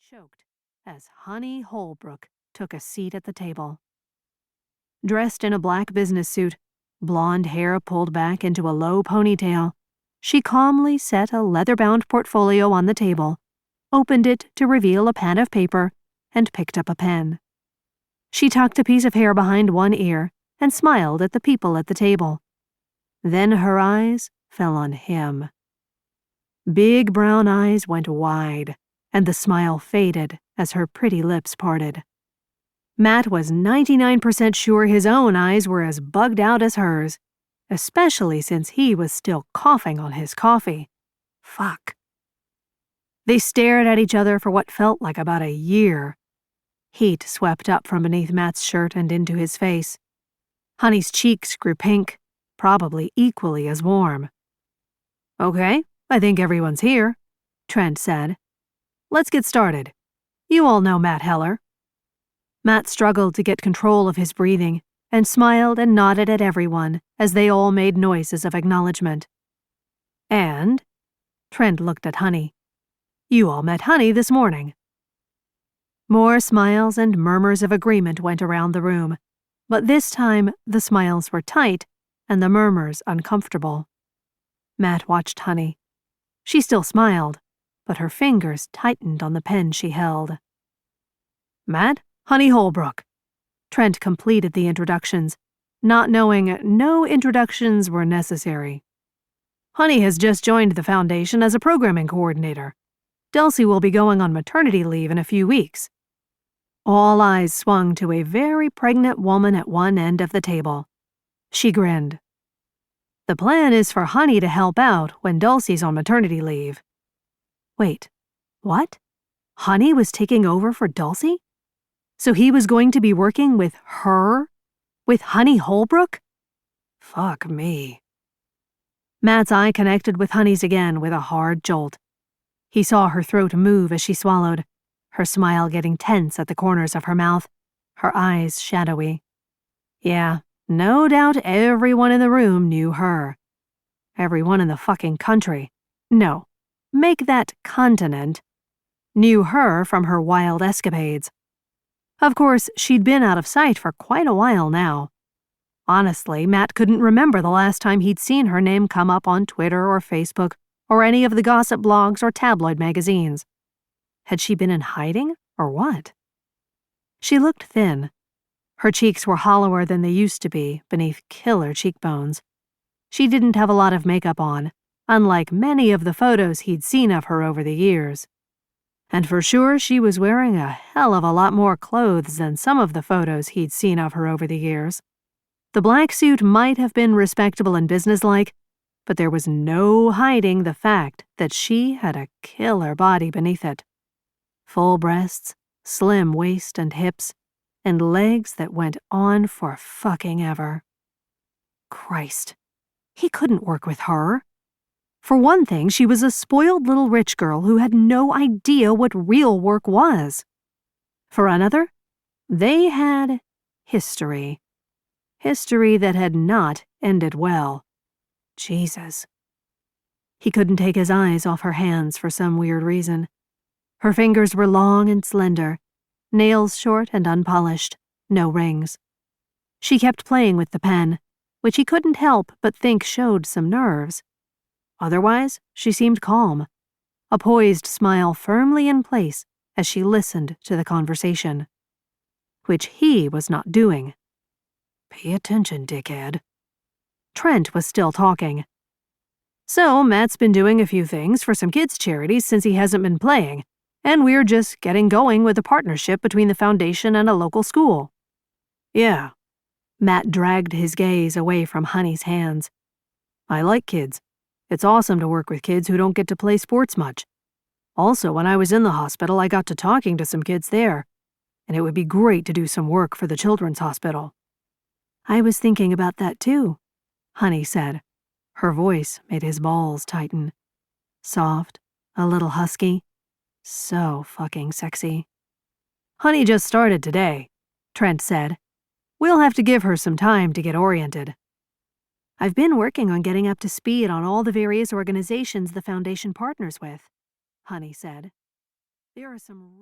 choked as Honey Holbrook took a seat at the table. Dressed in a black business suit, blonde hair pulled back into a low ponytail, she calmly set a leather-bound portfolio on the table, opened it to reveal a pad of paper, and picked up a pen. She tucked a piece of hair behind one ear and smiled at the people at the table. Then her eyes fell on him. Big brown eyes went wide, and the smile faded as her pretty lips parted. Matt was 99% sure his own eyes were as bugged out as hers, especially since he was still coughing on his coffee. Fuck. They stared at each other for what felt like about a year. Heat swept up from beneath Matt's shirt and into his face. Honey's cheeks grew pink, probably equally as warm. "Okay, I think everyone's here," Trent said. "Let's get started. You all know Matt Heller." Matt struggled to get control of his breathing and smiled and nodded at everyone as they all made noises of acknowledgement. "And," Trent looked at Honey, "you all met Honey this morning." More smiles and murmurs of agreement went around the room, but this time the smiles were tight and the murmurs uncomfortable. Matt watched Honey. She still smiled, but her fingers tightened on the pen she held. "Matt, Honey Holbrook." Trent completed the introductions, not knowing no introductions were necessary. "Honey has just joined the Foundation as a programming coordinator. Dulcie will be going on maternity leave in a few weeks." All eyes swung to a very pregnant woman at one end of the table. She grinned. "The plan is for Honey to help out when Dulcie's on maternity leave." Wait, what? Honey was taking over for Dulcie? So he was going to be working with her? With Honey Holbrook? Fuck me. Matt's eye connected with Honey's again with a hard jolt. He saw her throat move as she swallowed, her smile getting tense at the corners of her mouth, her eyes shadowy. Yeah, no doubt everyone in the room knew her. Everyone in the fucking country. No, make that continent. Knew her from her wild escapades. Of course, she'd been out of sight for quite a while now. Honestly, Matt couldn't remember the last time he'd seen her name come up on Twitter or Facebook or any of the gossip blogs or tabloid magazines. Had she been in hiding, or what? She looked thin. Her cheeks were hollower than they used to be beneath killer cheekbones. She didn't have a lot of makeup on, unlike many of the photos he'd seen of her over the years. And for sure she was wearing a hell of a lot more clothes than some of the photos he'd seen of her over the years. The black suit might have been respectable and businesslike, but there was no hiding the fact that she had a killer body beneath it. Full breasts, slim waist and hips, and legs that went on for fucking ever. Christ, he couldn't work with her. For one thing, she was a spoiled little rich girl who had no idea what real work was. For another, they had history. History that had not ended well. Jesus. He couldn't take his eyes off her hands for some weird reason. Her fingers were long and slender, nails short and unpolished, no rings. She kept playing with the pen, which he couldn't help but think showed some nerves. Otherwise, she seemed calm, a poised smile firmly in place as she listened to the conversation. Which he was not doing. Pay attention, dickhead. Trent was still talking. "So, Matt's been doing a few things for some kids' charities since he hasn't been playing, and we're just getting going with a partnership between the Foundation and a local school." "Yeah." Matt dragged his gaze away from Honey's hands. "I like kids. It's awesome to work with kids who don't get to play sports much. Also, when I was in the hospital, I got to talking to some kids there, and it would be great to do some work for the children's hospital." "I was thinking about that too," Honey said. Her voice made his balls tighten. Soft, a little husky. So fucking sexy. "Honey just started today," Trent said. "We'll have to give her some time to get oriented." "I've been working on getting up to speed on all the various organizations the Foundation partners with," Honey said. "There are some